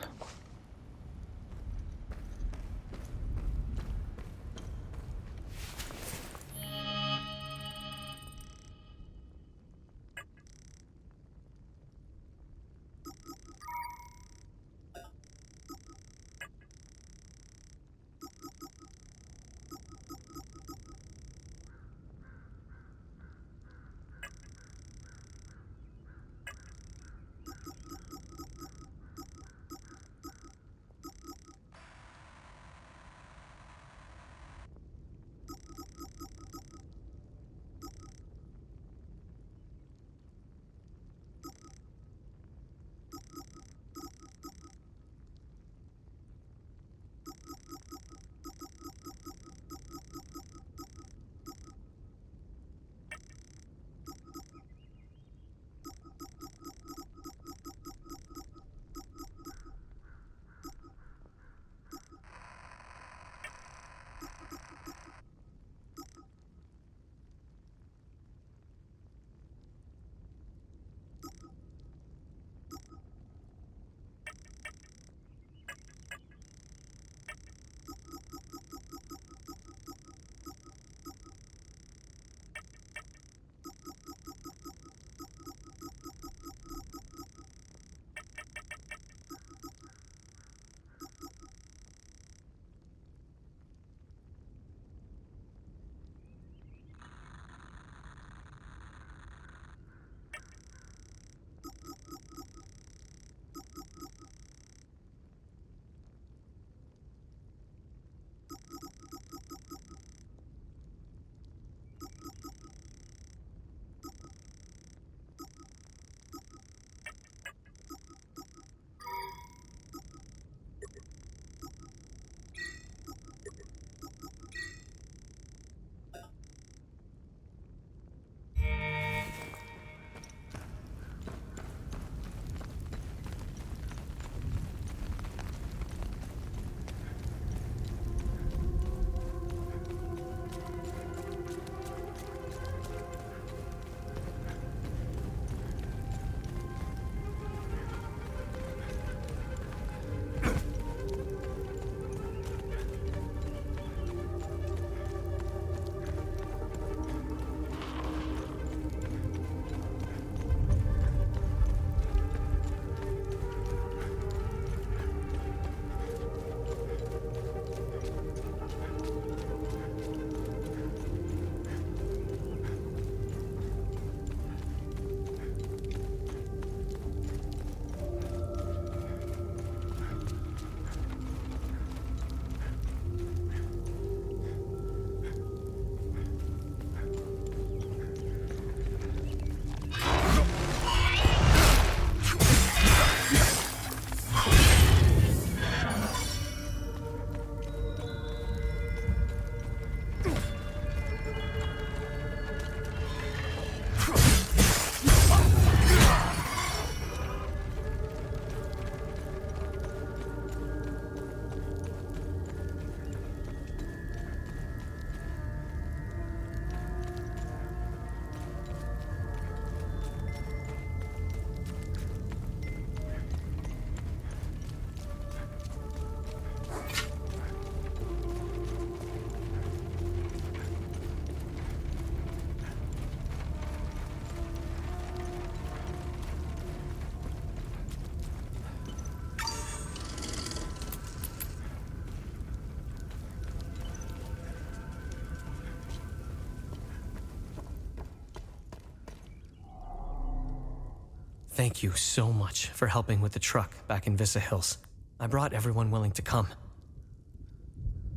Thank you so much for helping with the truck back in Vista Hills. I brought everyone willing to come.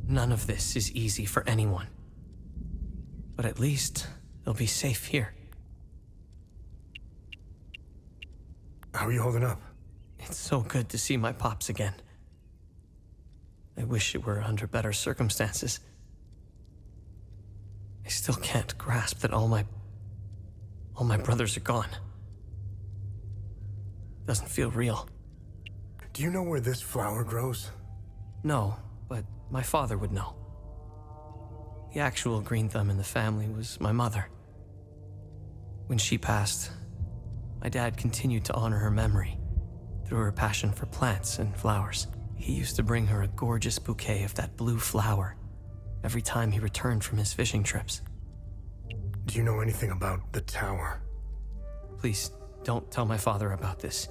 None of this is easy for anyone. But at least they'll be safe here. How are you holding up? It's so good to see my pops again. I wish it were under better circumstances. I still can't grasp that all my brothers are gone. Doesn't feel real. Do you know where this flower grows? No, but my father would know. The actual green thumb in the family was my mother. When she passed, my dad continued to honor her memory through her passion for plants and flowers. He used to bring her a gorgeous bouquet of that blue flower every time he returned from his fishing trips. Do you know anything about the tower? Please, don't tell my father about this.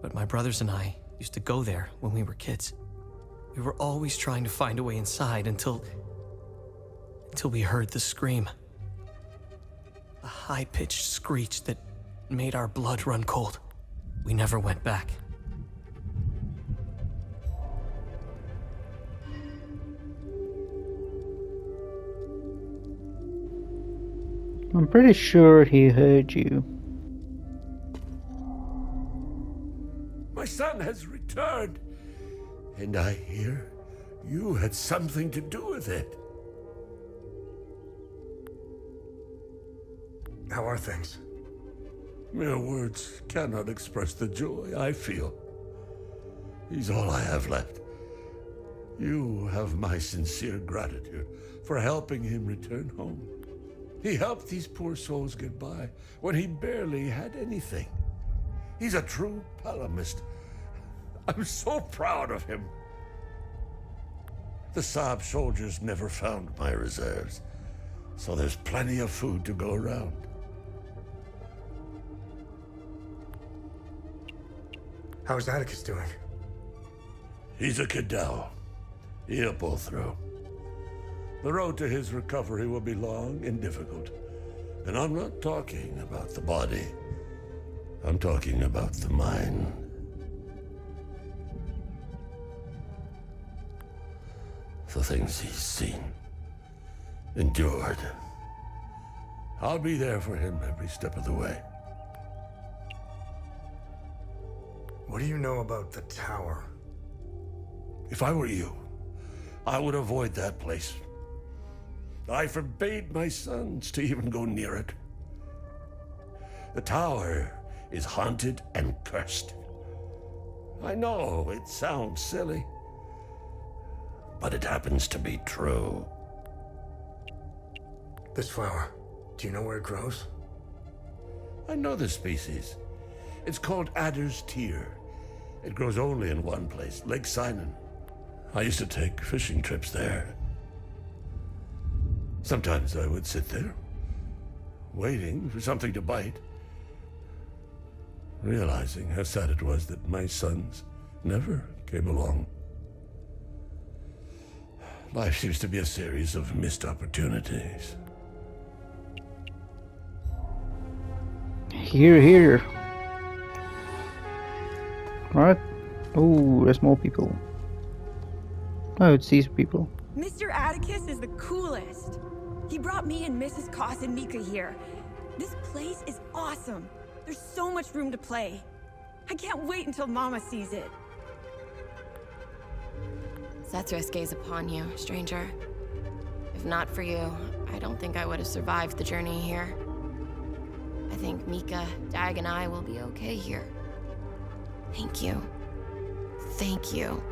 But my brothers and I used to go there when we were kids. We were always trying to find a way inside until we heard the scream. A high-pitched screech that made our blood run cold. We never went back. I'm pretty sure he heard you. My son has returned, and I hear you had something to do with it. How are things? Mere words cannot express the joy I feel. He's all I have left. You have my sincere gratitude for helping him return home. He helped these poor souls get by when he barely had anything. He's a true Palamist. I'm so proud of him. The Saab soldiers never found my reserves, so there's plenty of food to go around. How's Atticus doing? He's a Cadell. He'll pull through. The road to his recovery will be long and difficult. And I'm not talking about the body. I'm talking about the mind. The things he's seen, endured. I'll be there for him every step of the way. What do you know about the tower? If I were you, I would avoid that place. I forbade my sons to even go near it. The tower is haunted and cursed. I know it sounds silly, but it happens to be true. This flower, do you know where it grows? I know the species. It's called Adder's Tear. It grows only in one place, Lake Sinon. I used to take fishing trips there. Sometimes I would sit there, waiting for something to bite, realizing how sad it was that my sons never came along. Life seems to be a series of missed opportunities. Here, here. Right. Oh, there's more people. Oh, it's these people. Mr. Atticus is the coolest. He brought me and Mrs. Koss and Mika here. This place is awesome. There's so much room to play. I can't wait until Mama sees it. Sethris gaze upon you, stranger. If not for you, I don't think I would have survived the journey here. I think Mika, Dag, and I will be okay here. Thank you. Thank you.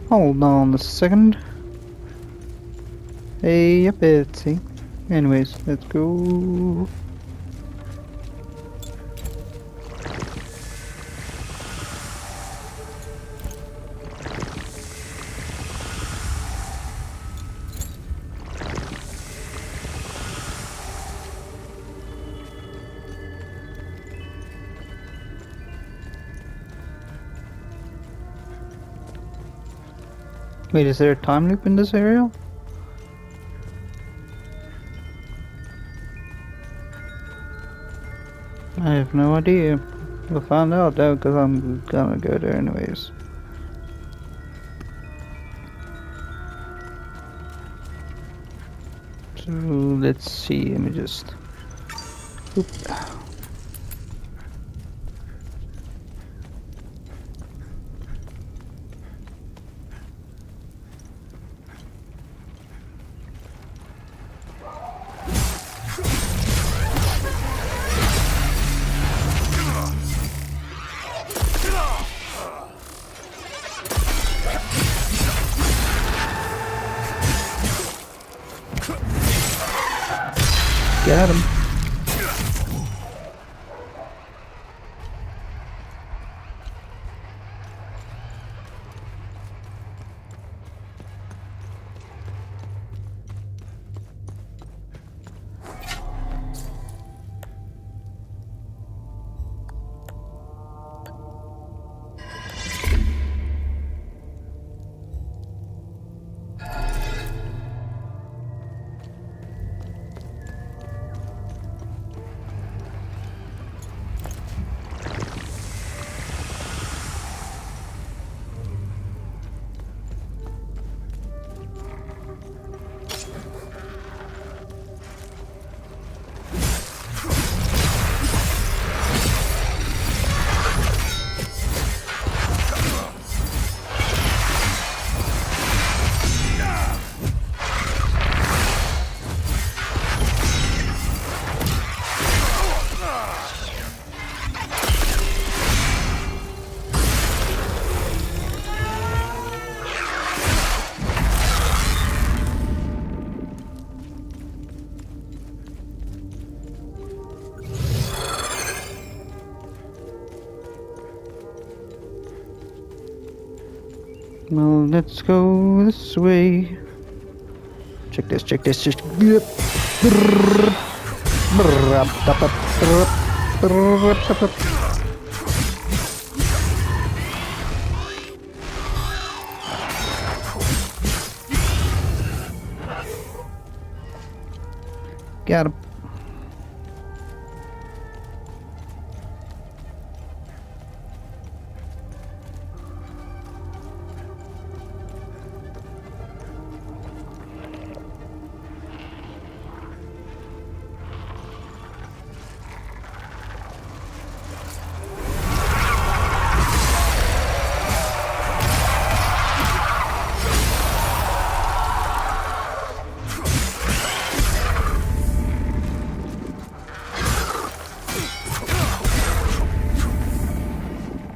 Hold on a second. Hey, a bitsy. Anyways, let's go. Wait, is there a time loop in this area? I have no idea. We'll find out though, because I'm gonna go there anyways. So let's see, let me just... Oop. Got him. Well, let's go this way. Check this, check this, just... Got him.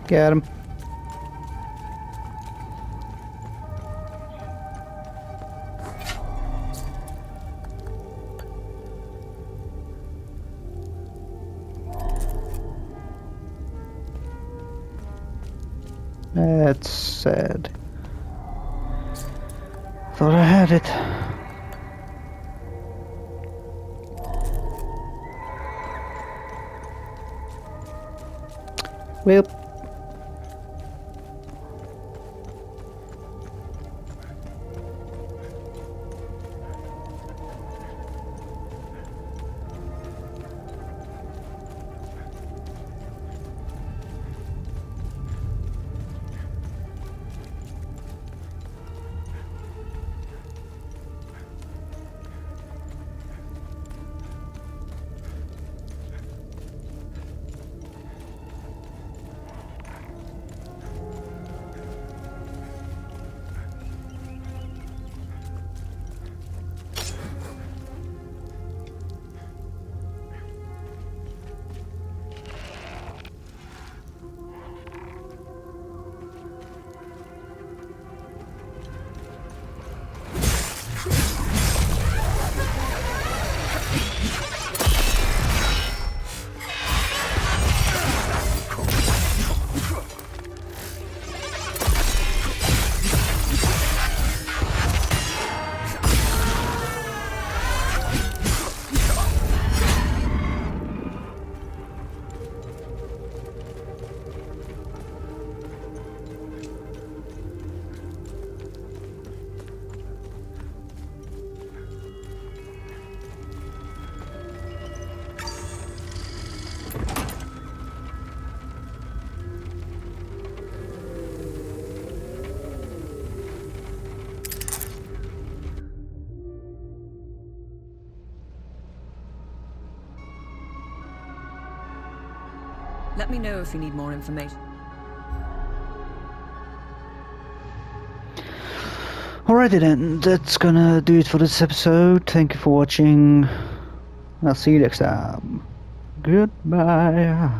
Got him. That's sad. Thought I had it. Well. Let me know if you need more information. Alrighty then, that's gonna do it for this episode. Thank you for watching. I'll see you next time. Goodbye.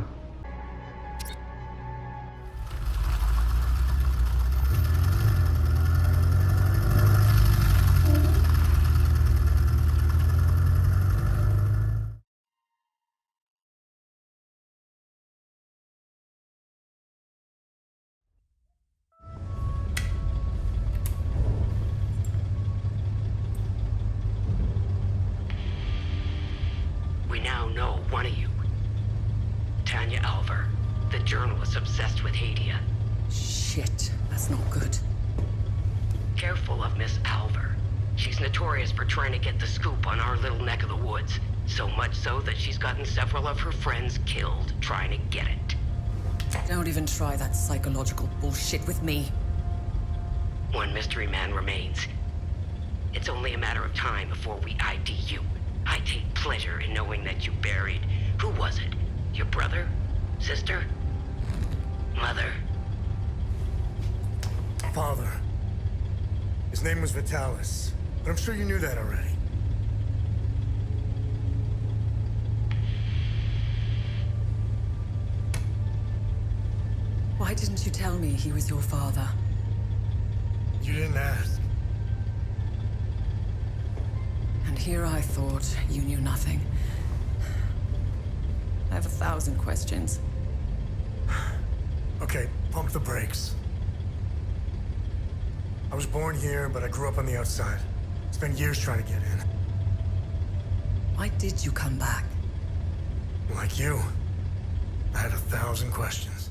We now know one of you. Tanya Alver, the journalist obsessed with Hadea. Shit, that's not good. Careful of Miss Alver. She's notorious for trying to get the scoop on our little neck of the woods. So much so that she's gotten several of her friends killed trying to get it. Don't even try that psychological bullshit with me. One mystery man remains. It's only a matter of time before we ID you. I take pleasure in knowing that you buried... Who was it? Your brother? Sister? Mother? Father. His name was Vitalis, but I'm sure you knew that already. Why didn't you tell me he was your father? You didn't ask. And here I thought you knew nothing. I have 1,000 questions. Okay, pump the brakes. I was born here, but I grew up on the outside. Spent years trying to get in. Why did you come back? Like you, I had 1,000 questions.